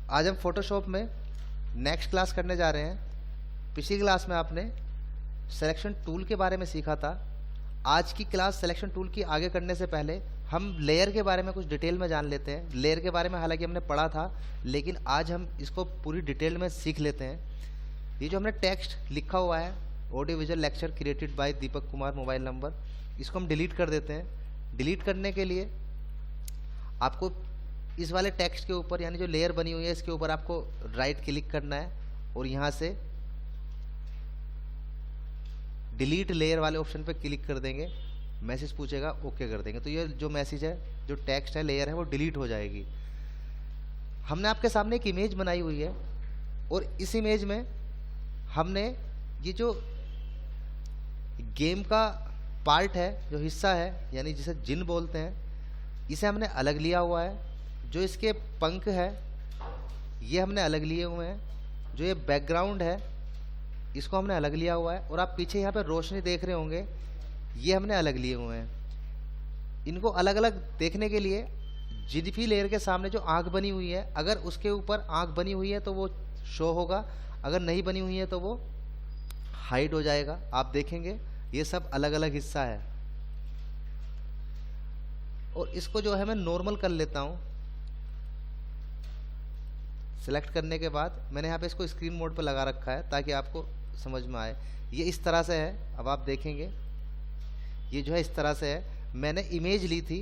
आज हम फोटोशॉप में नेक्स्ट क्लास करने जा रहे हैं। पिछली क्लास में आपने सिलेक्शन टूल के बारे में सीखा था। आज की क्लास सिलेक्शन टूल की आगे करने से पहले हम लेयर के बारे में कुछ डिटेल में जान लेते हैं। लेयर के बारे में हालांकि हमने पढ़ा था, लेकिन आज हम इसको पूरी डिटेल में सीख लेते हैं। ये जो हमने टेक्स्ट लिखा हुआ है, audio visual lecture created by Deepak Kumar, mobile number, इसको हम डिलीट कर देते हैं। डिलीट करने के लिए आपको इस वाले टेक्स्ट के ऊपर, यानी जो लेयर बनी हुई है इसके ऊपर आपको राइट क्लिक करना है और यहाँ से डिलीट लेयर वाले ऑप्शन पे क्लिक कर देंगे। मैसेज पूछेगा, ओके कर देंगे, तो ये जो मैसेज है, जो टेक्स्ट है, लेयर है, वो डिलीट हो जाएगी। हमने आपके सामने एक इमेज बनाई हुई है और इस इमेज में हमने ये जो गेम का पार्ट है, जो हिस्सा है, यानी जिसे जिन बोलते हैं, इसे हमने अलग लिया हुआ है। जो इसके पंख है ये हमने अलग लिए हुए हैं। जो ये बैकग्राउंड है इसको हमने अलग लिया हुआ है और आप पीछे यहाँ पे रोशनी देख रहे होंगे, ये हमने अलग लिए हुए हैं। इनको अलग अलग देखने के लिए जिन लेयर के सामने जो आँख बनी हुई है, अगर उसके ऊपर आँख बनी हुई है तो वो शो होगा, अगर नहीं बनी हुई है तो वो हाइड हो जाएगा। आप देखेंगे ये सब अलग अलग हिस्सा है। और इसको जो है मैं नॉर्मल कर लेता हूँ। सिलेक्ट करने के बाद मैंने यहाँ पे इसको स्क्रीन मोड पर लगा रखा है ताकि आपको समझ में आए। ये इस तरह से है। अब आप देखेंगे ये जो है इस तरह से है। मैंने इमेज ली थी,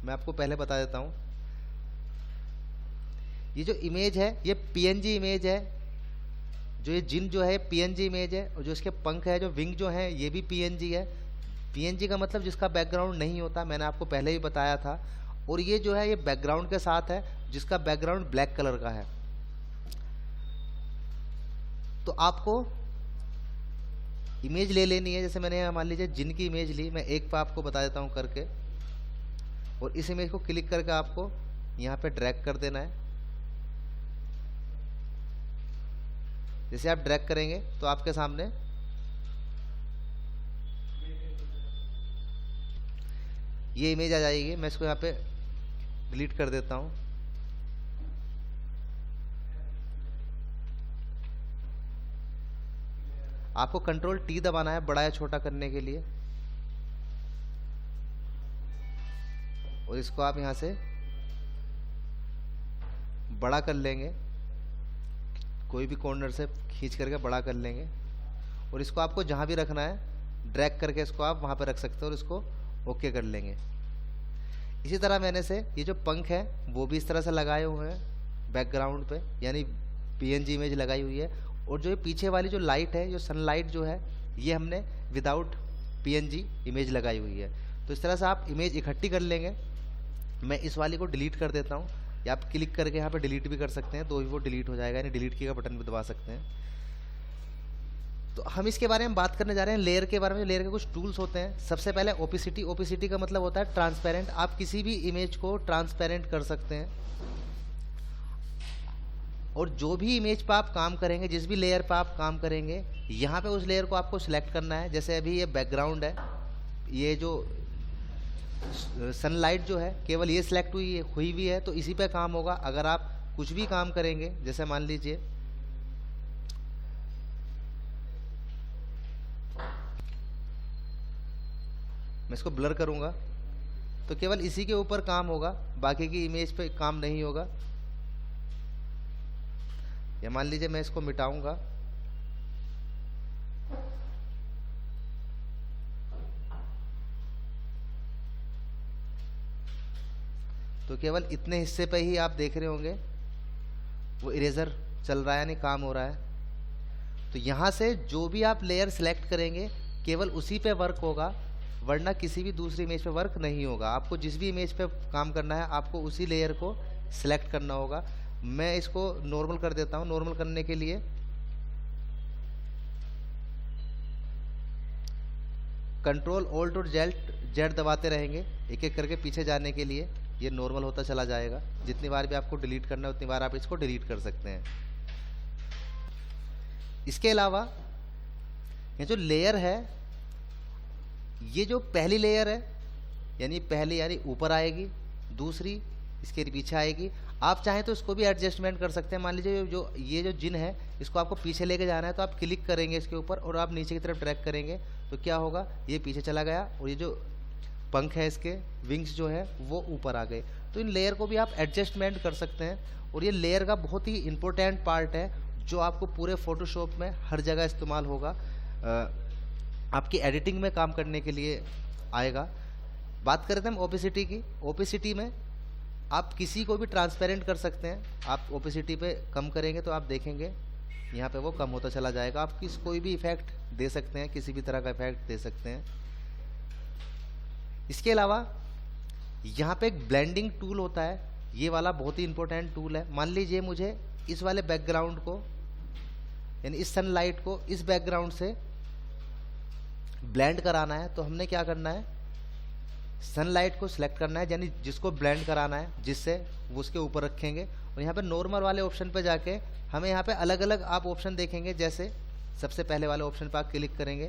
मैं आपको पहले बता देता हूँ। ये जो इमेज है ये पीएनजी इमेज है। जो ये जिन जो है पीएनजी इमेज है और जो इसके पंख है, जो विंग जो है, ये भी पीएनजी है। पीएनजी का मतलब जिसका बैकग्राउंड नहीं होता, मैंने आपको पहले ही बताया था। और ये जो है ये बैकग्राउंड के साथ है, जिसका बैकग्राउंड ब्लैक कलर का है। तो आपको इमेज ले लेनी है। जैसे मैंने मान लीजिए जिन की इमेज ली, मैं एक पे आपको बता देता हूं करके। और इस इमेज को क्लिक करके आपको यहां पे ड्रैग कर देना है। जैसे आप ड्रैग करेंगे तो आपके सामने ये इमेज आ जाएगी। मैं इसको यहाँ पे डिलीट कर देता हूँ। आपको कंट्रोल टी दबाना है बड़ा या छोटा करने के लिए, और इसको आप यहाँ से बड़ा कर लेंगे। कोई भी कॉर्नर से खींच करके बड़ा कर लेंगे। और इसको आपको जहाँ भी रखना है ड्रैग करके इसको आप वहाँ पे रख सकते हो और इसको ओके कर लेंगे। इसी तरह मैंने से ये जो पंख है वो भी इस तरह से लगाए हुए हैं बैकग्राउंड पे, यानी पीएनजी इमेज लगाई हुई है। और जो ये पीछे वाली जो लाइट है, जो सनलाइट जो है, ये हमने विदाउट पीएनजी इमेज लगाई हुई है। तो इस तरह से आप इमेज इकट्ठी कर लेंगे। मैं इस वाली को डिलीट कर देता हूँ, या आप क्लिक करके यहाँ पे डिलीट भी कर सकते हैं, तो भी वो डिलीट हो जाएगा, यानी डिलीट की का बटन भी दबा सकते हैं। तो हम इसके बारे में बात करने जा रहे हैं, लेयर के बारे में। लेयर के कुछ टूल्स होते हैं। सबसे पहले ओपेसिटी। ओपेसिटी का मतलब होता है ट्रांसपेरेंट। आप किसी भी इमेज को ट्रांसपेरेंट कर सकते हैं। और जो भी इमेज पर आप काम करेंगे, जिस भी लेयर पर आप काम करेंगे, यहाँ पे उस लेयर को आपको सिलेक्ट करना है। जैसे अभी ये बैकग्राउंड है, ये जो सनलाइट जो है केवल ये सिलेक्ट हुई भी है, तो इसी पे काम होगा। अगर आप कुछ भी काम करेंगे, जैसे मान लीजिए मैं इसको ब्लर करूंगा, तो केवल इसी के ऊपर काम होगा, बाकी की इमेज पे काम नहीं होगा। या मान लीजिए मैं इसको मिटाऊंगा, तो केवल इतने हिस्से पे ही आप देख रहे होंगे वो इरेजर चल रहा है, यानी काम हो रहा है। तो यहाँ से जो भी आप लेयर सिलेक्ट करेंगे केवल उसी पे वर्क होगा, वरना किसी भी दूसरी इमेज पे वर्क नहीं होगा। आपको जिस भी इमेज पे काम करना है, आपको उसी लेयर को सिलेक्ट करना होगा। मैं इसको नॉर्मल कर देता हूँ। नॉर्मल करने के लिए कंट्रोल ऑल्ट और जेड दबाते रहेंगे, एक एक करके पीछे जाने के लिए। ये नॉर्मल होता चला जाएगा। जितनी बार भी आपको डिलीट करना है उतनी बार आप इसको डिलीट कर सकते हैं। इसके अलावा ये जो लेयर है, ये जो पहली लेयर है, यानी पहली यानी ऊपर आएगी, दूसरी इसके पीछे आएगी। आप चाहें तो इसको भी एडजस्टमेंट कर सकते हैं। मान लीजिए ये जो जिन है इसको आपको पीछे लेके जाना है, तो आप क्लिक करेंगे इसके ऊपर और आप नीचे की तरफ ड्रैग करेंगे तो क्या होगा, ये पीछे चला गया और ये जो पंख है इसके विंग्स जो है वो ऊपर आ गए। तो इन लेयर को भी आप एडजस्टमेंट कर सकते हैं और ये लेयर का बहुत ही इंपॉर्टेंट पार्ट है जो आपको पूरे फोटोशॉप में हर जगह इस्तेमाल होगा, आपकी एडिटिंग में काम करने के लिए आएगा। बात करते हैं हम ओपेसिटी की। ओपेसिटी में आप किसी को भी ट्रांसपेरेंट कर सकते हैं। आप ओपेसिटी पे कम करेंगे तो आप देखेंगे यहाँ पे वो कम होता चला जाएगा। आप कोई भी इफेक्ट दे सकते हैं, किसी भी तरह का इफेक्ट दे सकते हैं। इसके अलावा यहाँ पे एक ब्लेंडिंग टूल होता है, ये वाला बहुत ही इंपॉर्टेंट टूल है। मान लीजिए मुझे इस वाले बैकग्राउंड को यानी इस सनलाइट को इस बैकग्राउंड से ब्लेंड कराना है, तो हमने क्या करना है, सनलाइट को सिलेक्ट करना है, यानी जिसको ब्लेंड कराना है जिससे वो उसके ऊपर रखेंगे और यहाँ पे नॉर्मल वाले ऑप्शन पे जाके हमें यहाँ पे अलग अलग आप ऑप्शन देखेंगे। जैसे सबसे पहले वाले ऑप्शन पे आप क्लिक करेंगे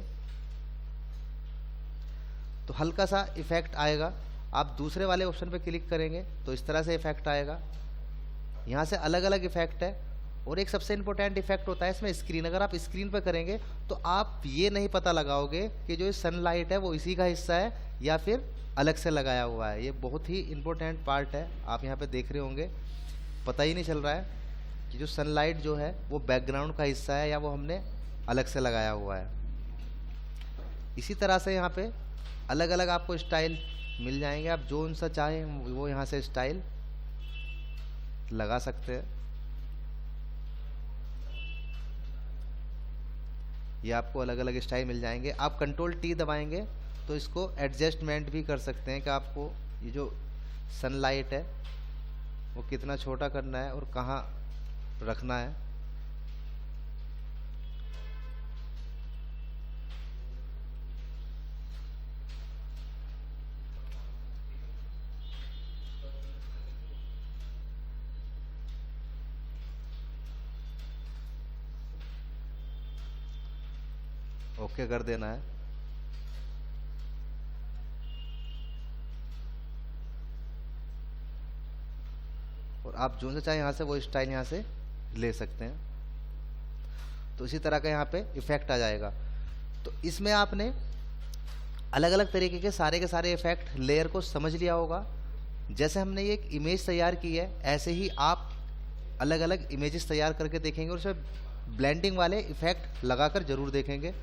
तो हल्का सा इफेक्ट आएगा। आप दूसरे वाले ऑप्शन पे क्लिक करेंगे तो इस तरह से इफेक्ट आएगा। यहाँ से अलग अलग इफेक्ट है। और एक सबसे इंपॉर्टेंट इफेक्ट होता है इसमें स्क्रीन। अगर आप स्क्रीन पे करेंगे तो आप ये नहीं पता लगाओगे कि जो सनलाइट है वो इसी का हिस्सा है या फिर अलग से लगाया हुआ है। ये बहुत ही इंपॉर्टेंट पार्ट है। आप यहाँ पे देख रहे होंगे, पता ही नहीं चल रहा है कि जो सनलाइट जो है वो बैकग्राउंड का हिस्सा है या वो हमने अलग से लगाया हुआ है। इसी तरह से यहाँ पे अलग अलग आपको स्टाइल मिल जाएंगे। आप जो सा चाहें वो यहाँ से स्टाइल लगा सकते हैं। ये आपको अलग अलग स्टाइल मिल जाएंगे। आप कंट्रोल टी दबाएंगे तो इसको एडजस्टमेंट भी कर सकते हैं कि आपको ये जो सनलाइट है वो कितना छोटा करना है और कहाँ रखना है। ओके कर देना है। और आप जो से चाहे यहाँ से वो स्टाइल यहाँ से ले सकते हैं। तो इसी तरह का यहाँ पे इफेक्ट आ जाएगा। तो इसमें आपने अलग अलग तरीके के सारे इफेक्ट लेयर को समझ लिया होगा। जैसे हमने ये एक इमेज तैयार की है, ऐसे ही आप अलग अलग इमेजेस तैयार करके देखेंगे और उसमें ब्लेंडिंग वाले इफेक्ट लगाकर जरूर देखेंगे।